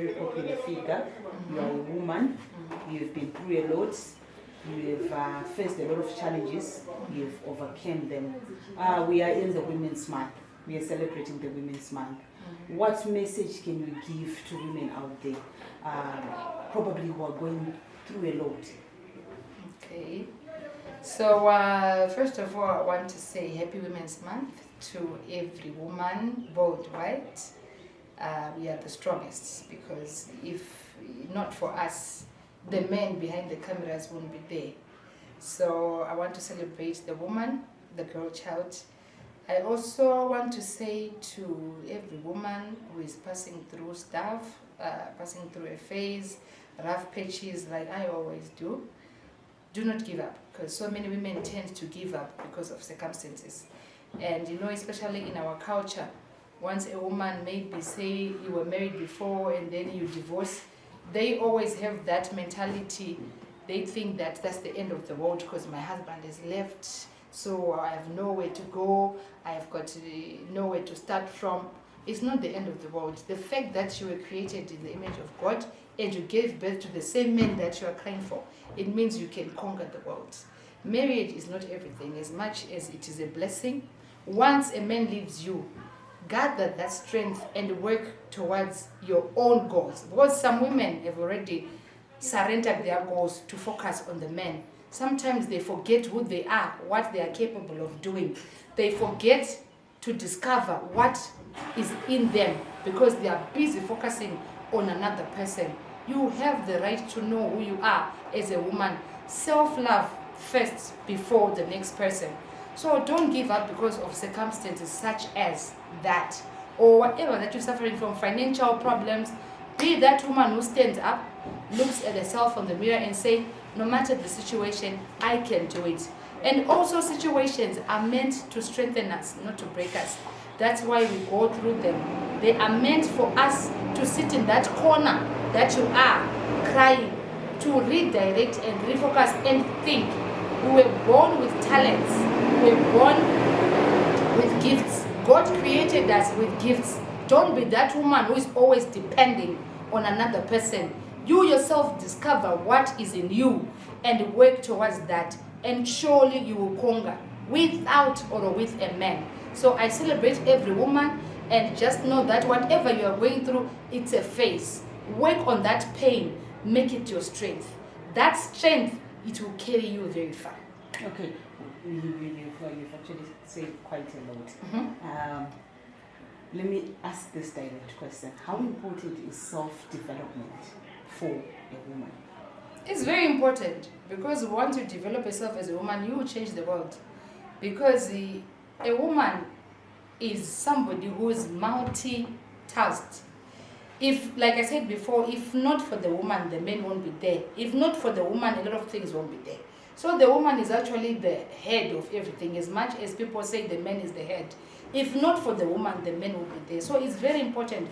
very popular figure. You are a woman. You've been through a lot. You've faced a lot of challenges. You've overcome them. We are in the Women's Month. We are celebrating the Women's Month. What message can you give to women out there, probably who are going through a lot? Okay. So first of all, I want to say Happy Women's Month to every woman worldwide. We are the strongest, because if not for us, the men behind the cameras won't be there. So I want to celebrate the woman, the girl child. I also want to say to every woman who is passing through stuff, passing through a phase, rough patches like I always do not give up, because so many women tend to give up because of circumstances. And you know, especially in our culture, once a woman maybe say you were married before and then you divorce, they always have that mentality. They think that that's the end of the world because my husband has left, so I have nowhere to go, I have got nowhere to start from. It's not the end of the world. The fact that you were created in the image of God and you gave birth to the same man that you are crying for, it means you can conquer the world. Marriage is not everything, as much as it is a blessing. Once a man leaves you, gather that strength and work towards your own goals. Because some women have already surrendered their goals to focus on the men. Sometimes they forget who they are, what they are capable of doing. They forget to discover what is in them because they are busy focusing on another person. You have the right to know who you are as a woman. Self-love first before the next person. So don't give up because of circumstances such as that, or whatever that you're suffering from, financial problems. Be that woman who stands up, looks at herself in the mirror and say, no matter the situation, I can do it. And also, situations are meant to strengthen us, not to break us. That's why we go through them. They are meant for us to sit in that corner that you are, crying, to redirect and refocus and think. We were born with talents. We were born with gifts. God created us with gifts. Don't be that woman who is always depending on another person. You yourself discover what is in you and work towards that, and surely you will conquer, without or with a man. So I celebrate every woman, and just know that whatever you are going through, it's a phase. Work on that pain, make it your strength. That strength, it will carry you very far. Okay, you've actually said quite a lot. Let me ask this direct question. How important is self-development for a woman? It's very important, because once you develop yourself as a woman, you will change the world. Because a woman is somebody who is multi-tasked. If, like I said before, if not for the woman, the men won't be there. If not for the woman, a lot of things won't be there. So the woman is actually the head of everything, as much as people say the man is the head. If not for the woman, the men will be there. So it's very important.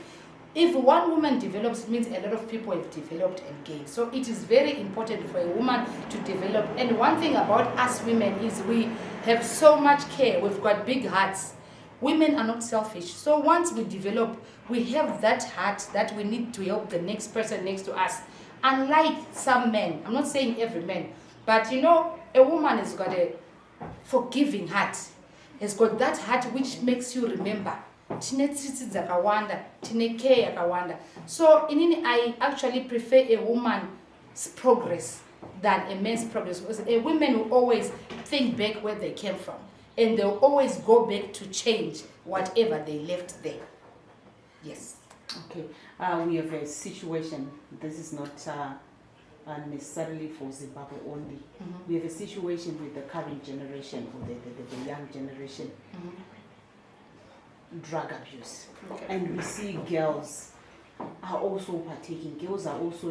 If one woman develops, it means a lot of people have developed and gained. So it is very important for a woman to develop. And one thing about us women is we have so much care. We've got big hearts. Women are not selfish. So once we develop, we have that heart that we need to help the next person next to us. Unlike some men, I'm not saying every man, but you know, a woman has got a forgiving heart. Has got that heart which makes you remember. So I actually prefer a woman's progress than a man's progress, because a woman will always think back where they came from, and they'll always go back to change whatever they left there. Yes. Okay. We have a situation. This is not necessarily for Zimbabwe only. We have a situation with the current generation, or the young generation. Drug abuse. Okay. And we see girls are also partaking. Girls are also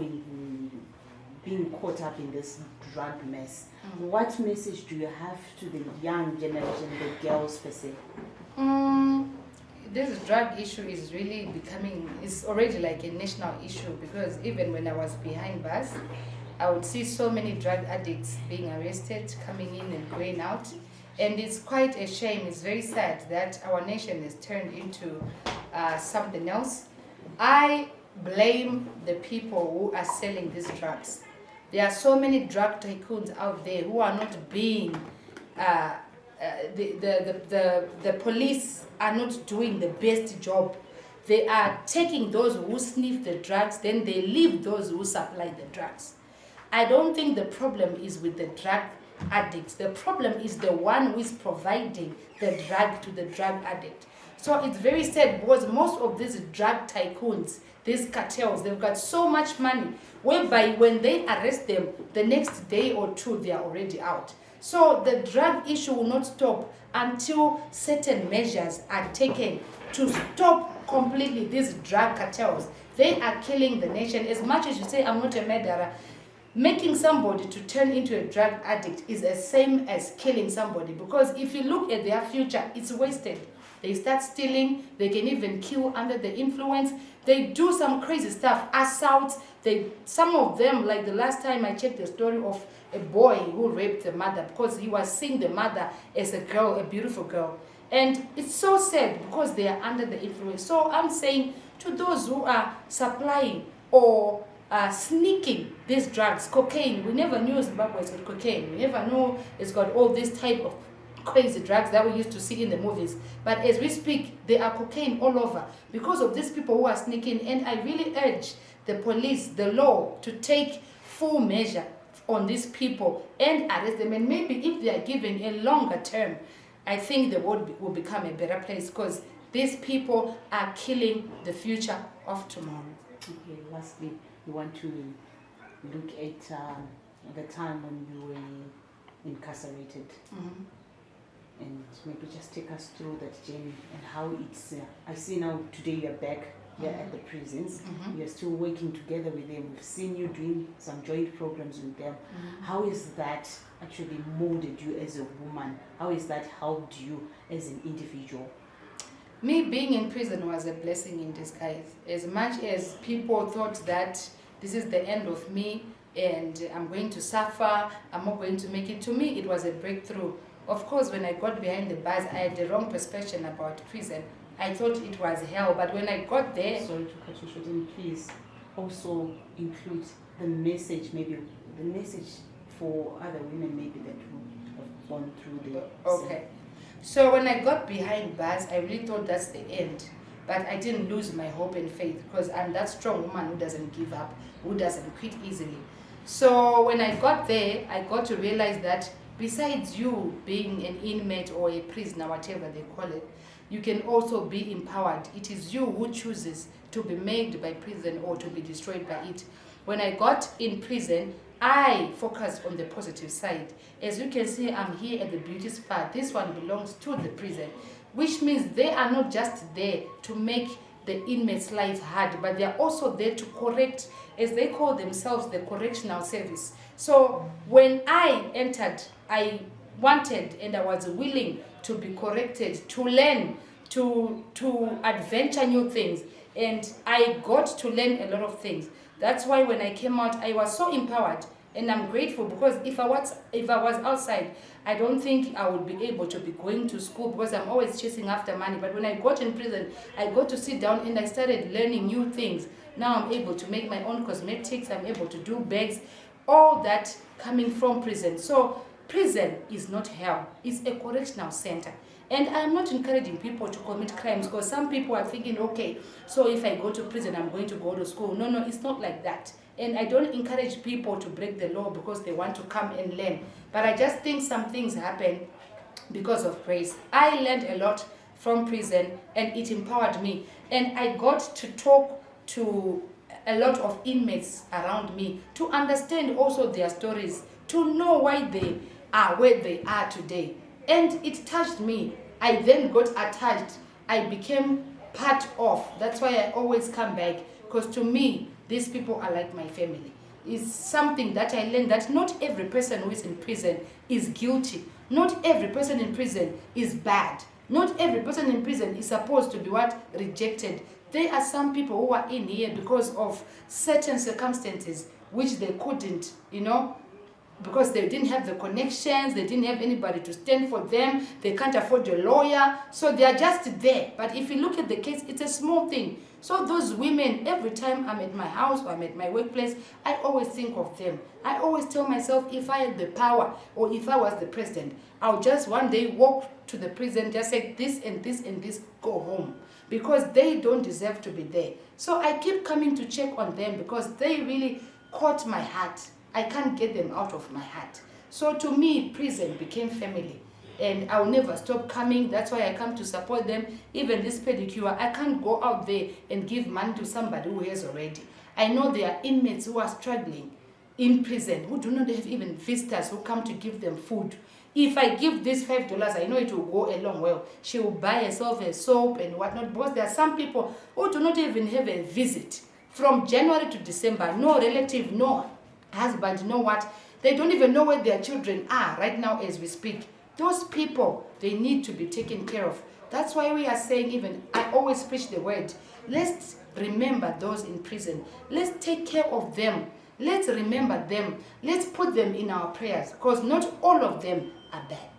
being caught up in this drug mess. What message do you have to the young generation, the girls per se? This drug issue is really it's already like a national issue, because even when I was behind bars, I would see so many drug addicts being arrested, coming in and going out. And it's quite a shame, it's very sad that our nation has turned into something else. I blame the people who are selling these drugs. There are so many drug tycoons out there who are not being, the police are not doing the best job. They are taking those who sniff the drugs, then they leave those who supply the drugs. I don't think the problem is with the drug addicts. The problem is the one who is providing the drug to the drug addict. So it's very sad because most of these drug tycoons, these cartels, they've got so much money, whereby when they arrest them, the next day or two, they are already out. So the drug issue will not stop until certain measures are taken to stop completely these drug cartels. They are killing the nation. As much as you say, I'm not a murderer, making somebody to turn into a drug addict is the same as killing somebody, because if you look at their future, it's wasted. They start stealing, they can even kill under the influence. They do some crazy stuff, assaults. Some of them, like the last time I checked the story of a boy who raped the mother because he was seeing the mother as a girl, a beautiful girl. And it's so sad because they are under the influence. So I'm saying to those who are supplying or sneaking these drugs, cocaine, we never knew Zimbabwe has got cocaine. We never knew it's got all this type of crazy drugs that we used to see in the movies. But as we speak, there are cocaine all over because of these people who are sneaking. And I really urge the police, the law, to take full measure on these people and arrest them. And maybe if they are given a longer term, I think the world will become a better place, because these people are killing the future of tomorrow. Okay, lastly, we want to look at the time when you were incarcerated. Mm-hmm. And maybe just take us through that journey and how it's, I see now today you're back here at the prisons. Mm-hmm. You're still working together with them. We've seen you doing some joint programs with them. Mm-hmm. How is that actually molded you as a woman? How is that helped you as an individual? Me being in prison was a blessing in disguise. As much as people thought that this is the end of me and I'm going to suffer, I'm not going to make it, to me it was a breakthrough. Of course, when I got behind the bars, I had the wrong perception about prison. I thought it was hell, but when I got there... Sorry to cut you short, and please also include the message, maybe the message for other women maybe that who have gone through the... Okay. So when I got behind bars, I really thought that's the end. But I didn't lose my hope and faith, because I'm that strong woman who doesn't give up, who doesn't quit easily. So when I got there, I got to realize that besides you being an inmate or a prisoner, whatever they call it, you can also be empowered. It is you who chooses to be made by prison or to be destroyed by it. When I got in prison, I focused on the positive side. As you can see, I'm here at the beauty spa. This one belongs to the prison, which means they are not just there to make the inmate's life hard, but they are also there to correct, as they call themselves, the correctional service. So when I entered, I wanted and I was willing to be corrected, to learn, to adventure new things. And I got to learn a lot of things. That's why when I came out, I was so empowered. And I'm grateful, because if I was outside, I don't think I would be able to be going to school, because I'm always chasing after money. But when I got in prison, I got to sit down and I started learning new things. Now I'm able to make my own cosmetics, I'm able to do bags, all that coming from prison. So prison is not hell, it's a correctional center. And I'm not encouraging people to commit crimes, because some people are thinking, okay, so if I go to prison, I'm going to go to school. No, it's not like that. And I don't encourage people to break the law because they want to come and learn. But I just think some things happen because of grace. I learned a lot from prison and it empowered me. And I got to talk to a lot of inmates around me to understand also their stories, to know why they are where they are today. And it touched me. I then got attached. I became part of. That's why I always come back, because to me, these people are like my family. It's something that I learned, that not every person who is in prison is guilty. Not every person in prison is bad. Not every person in prison is supposed to be rejected. There are some people who are in here because of certain circumstances which they couldn't, because they didn't have the connections, they didn't have anybody to stand for them, they can't afford a lawyer, so they are just there. But if you look at the case, it's a small thing. So those women, every time I'm at my house or I'm at my workplace, I always think of them. I always tell myself, if I had the power or if I was the president, I'll just one day walk to the prison, just say this and this and this, go home. Because they don't deserve to be there. So I keep coming to check on them because they really caught my heart. I can't get them out of my heart. So to me, prison became family. And I'll never stop coming. That's why I come to support them. Even this pedicure, I can't go out there and give money to somebody who has already. I know there are inmates who are struggling in prison, who do not have even visitors who come to give them food. If I give this $5, I know it will go a long way. She will buy herself a soap and whatnot, because there are some people who do not even have a visit. From January to December, no relative, no husband, no what. They don't even know where their children are right now as we speak. Those people, they need to be taken care of. That's why we are saying, even, I always preach the word. Let's remember those in prison. Let's take care of them. Let's remember them. Let's put them in our prayers, because not all of them are bad.